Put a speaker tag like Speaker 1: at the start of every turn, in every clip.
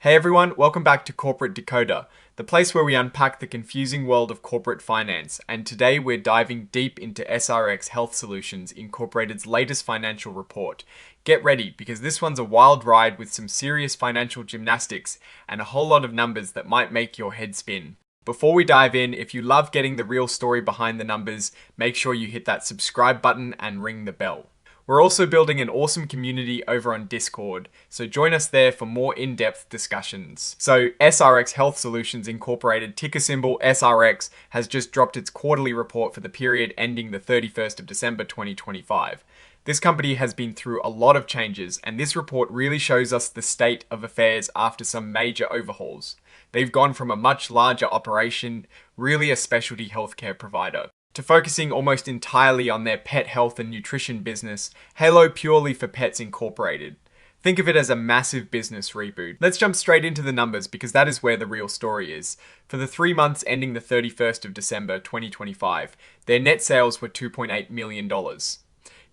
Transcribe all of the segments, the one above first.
Speaker 1: Hey everyone, welcome back to Corporate Decoder, the place where we unpack the confusing world of corporate finance, and today we're diving deep into SRX Health Solutions Incorporated's latest financial report. Get ready, because this one's a wild ride with some serious financial gymnastics and a whole lot of numbers that might make your head spin. Before we dive in, if you love getting the real story behind the numbers, make sure you hit that subscribe button and ring the bell. We're also building an awesome community over on Discord, so join us there for more in-depth discussions. So SRX Health Solutions Incorporated, ticker symbol SRX, has just dropped its quarterly report for the period ending the 31st of December 2025. This company has been through a lot of changes, and this report really shows us the state of affairs after some major overhauls. They've gone from a much larger operation, really a specialty healthcare provider, to focusing almost entirely on their pet health and nutrition business, Halo Purely for Pets Incorporated. Think of it as a massive business reboot. Let's jump straight into the numbers because that is where the real story is. For the 3 months ending the 31st of December 2025, their net sales were $2.8 million.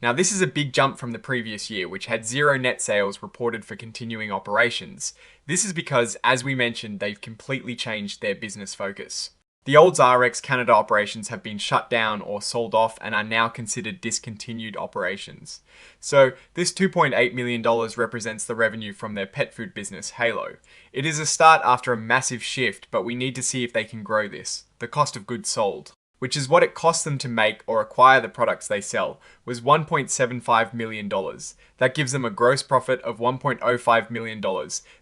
Speaker 1: Now this is a big jump from the previous year, which had 0 net sales reported for continuing operations. This is because, as we mentioned, they've completely changed their business focus. The old RX Canada operations have been shut down or sold off and are now considered discontinued operations. So this $2.8 million represents the revenue from their pet food business, Halo. It is a start after a massive shift, but we need to see if they can grow this. The cost of goods sold, which is what it costs them to make or acquire the products they sell, was $1.75 million. That gives them a gross profit of $1.05 million.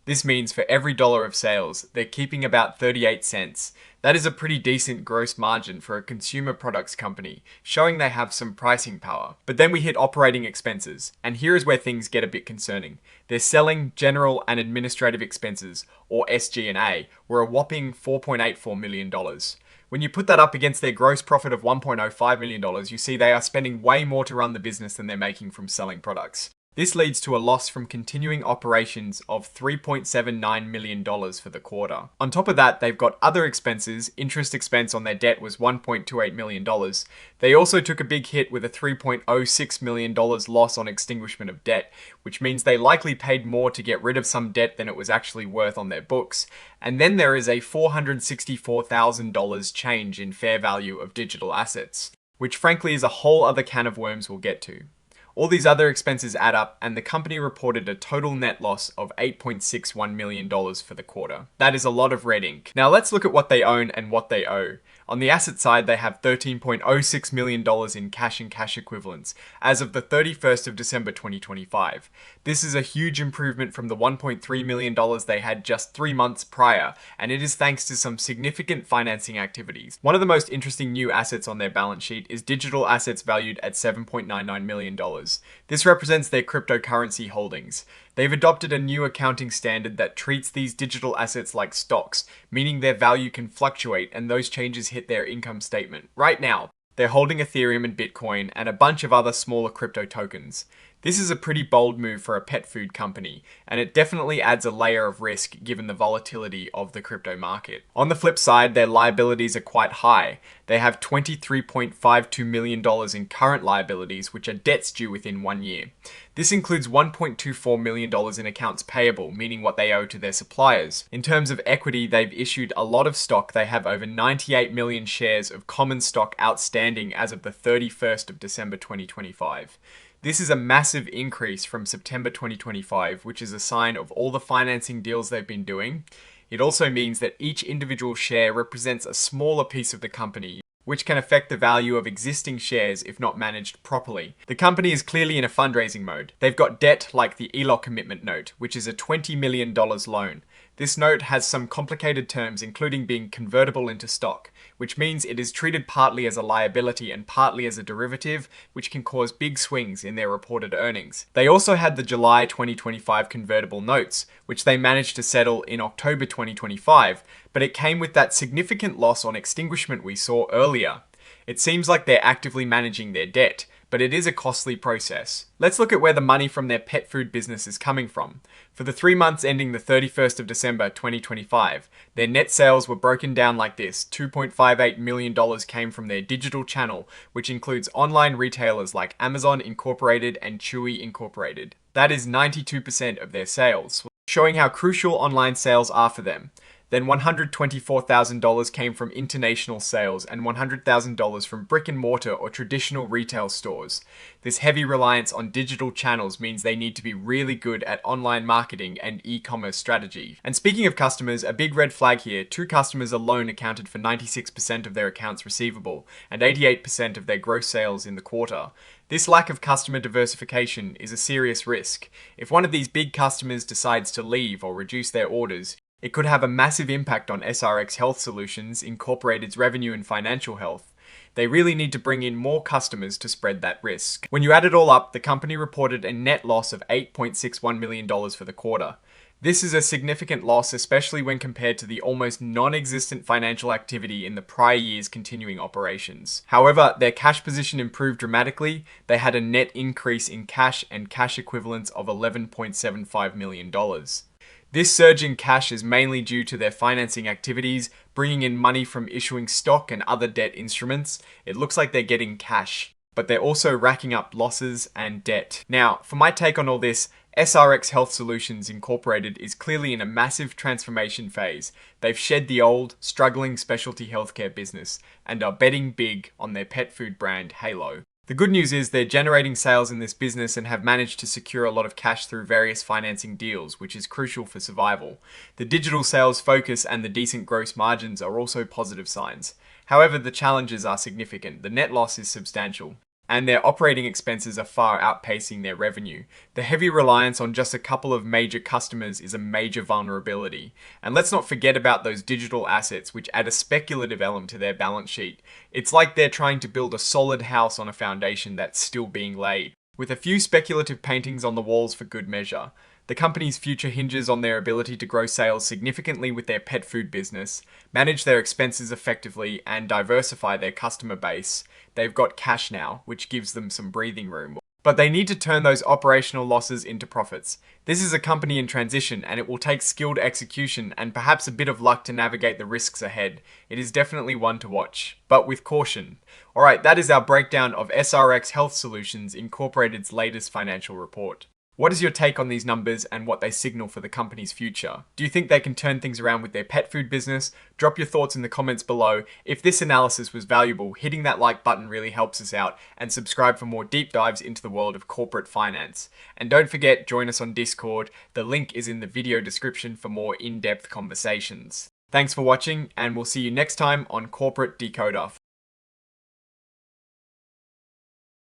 Speaker 1: This means for every dollar of sales, they're keeping about 38 cents. That is a pretty decent gross margin for a consumer products company, showing they have some pricing power. But then we hit operating expenses, and here is where things get a bit concerning. Their selling, general, and administrative expenses, or SG&A, were a whopping $4.84 million. When you put that up against their gross profit of $1.05 million, you see they are spending way more to run the business than they're making from selling products. This leads to a loss from continuing operations of $3.79 million for the quarter. On top of that, they've got other expenses. Interest expense on their debt was $1.28 million. They also took a big hit with a $3.06 million loss on extinguishment of debt, which means they likely paid more to get rid of some debt than it was actually worth on their books. And then there is a $464,000 change in fair value of digital assets, which frankly is a whole other can of worms we'll get to. All these other expenses add up, and the company reported a total net loss of $8.61 million for the quarter. That is a lot of red ink. Now let's look at what they own and what they owe. On the asset side, they have $13.06 million in cash and cash equivalents as of the 31st of December 2025. This is a huge improvement from the $1.3 million they had just 3 months prior, and it is thanks to some significant financing activities. One of the most interesting new assets on their balance sheet is digital assets valued at $7.99 million. This represents their cryptocurrency holdings. They've adopted a new accounting standard that treats these digital assets like stocks, meaning their value can fluctuate and those changes hit their income statement. Right now, they're holding Ethereum and Bitcoin and a bunch of other smaller crypto tokens. This is a pretty bold move for a pet food company, and it definitely adds a layer of risk given the volatility of the crypto market. On the flip side, their liabilities are quite high. They have $23.52 million in current liabilities, which are debts due within 1 year. This includes $1.24 million in accounts payable, meaning what they owe to their suppliers. In terms of equity, they've issued a lot of stock. They have over 98 million shares of common stock outstanding as of the 31st of December 2025. This is a massive increase from September 2025, which is a sign of all the financing deals they've been doing. It also means that each individual share represents a smaller piece of the company, which can affect the value of existing shares if not managed properly. The company is clearly in a fundraising mode. They've got debt like the ELOC commitment note, which is a $20 million loan. This note has some complicated terms, including being convertible into stock, which means it is treated partly as a liability and partly as a derivative, which can cause big swings in their reported earnings. They also had the July 2025 convertible notes, which they managed to settle in October 2025, but it came with that significant loss on extinguishment we saw earlier. It seems like they're actively managing their debt, but it is a costly process. Let's look at where the money from their pet food business is coming from. For the 3 months ending the 31st of December 2025, their net sales were broken down like this. $2.58 million came from their digital channel, which includes online retailers like Amazon Incorporated and Chewy Incorporated. That is 92% of their sales. showing how crucial online sales are for them. Then $124,000 came from international sales and $100,000 from brick and mortar or traditional retail stores. This heavy reliance on digital channels means they need to be really good at online marketing and e-commerce strategy. And speaking of customers, a big red flag here, 2 customers alone accounted for 96% of their accounts receivable and 88% of their gross sales in the quarter. This lack of customer diversification is a serious risk. If one of these big customers decides to leave or reduce their orders, it could have a massive impact on SRX Health Solutions Incorporated's revenue and financial health. They really need to bring in more customers to spread that risk. When you add it all up, the company reported a net loss of $8.61 million for the quarter. This is a significant loss, especially when compared to the almost non-existent financial activity in the prior year's continuing operations. However, their cash position improved dramatically. They had a net increase in cash and cash equivalents of $11.75 million. This surge in cash is mainly due to their financing activities, bringing in money from issuing stock and other debt instruments. It looks like they're getting cash, but they're also racking up losses and debt. Now, for my take on all this, SRX Health Solutions Incorporated is clearly in a massive transformation phase. They've shed the old, struggling specialty healthcare business and are betting big on their pet food brand, Halo. The good news is they're generating sales in this business and have managed to secure a lot of cash through various financing deals, which is crucial for survival. The digital sales focus and the decent gross margins are also positive signs. However, the challenges are significant. The net loss is substantial, and their operating expenses are far outpacing their revenue. The heavy reliance on just a couple of major customers is a major vulnerability. And let's not forget about those digital assets, which add a speculative element to their balance sheet. It's like they're trying to build a solid house on a foundation that's still being laid, with a few speculative paintings on the walls for good measure. The company's future hinges on their ability to grow sales significantly with their pet food business, manage their expenses effectively, and diversify their customer base. They've got cash now, which gives them some breathing room. But they need to turn those operational losses into profits. This is a company in transition, and it will take skilled execution and perhaps a bit of luck to navigate the risks ahead. It is definitely one to watch, but with caution. Alright, that is our breakdown of SRX Health Solutions Incorporated's latest financial report. What is your take on these numbers and what they signal for the company's future? Do you think they can turn things around with their pet food business? Drop your thoughts in the comments below. If this analysis was valuable, hitting that like button really helps us out, and subscribe for more deep dives into the world of corporate finance. And don't forget, join us on Discord. The link is in the video description for more in-depth conversations. Thanks for watching, and we'll see you next time on Corporate Decoder.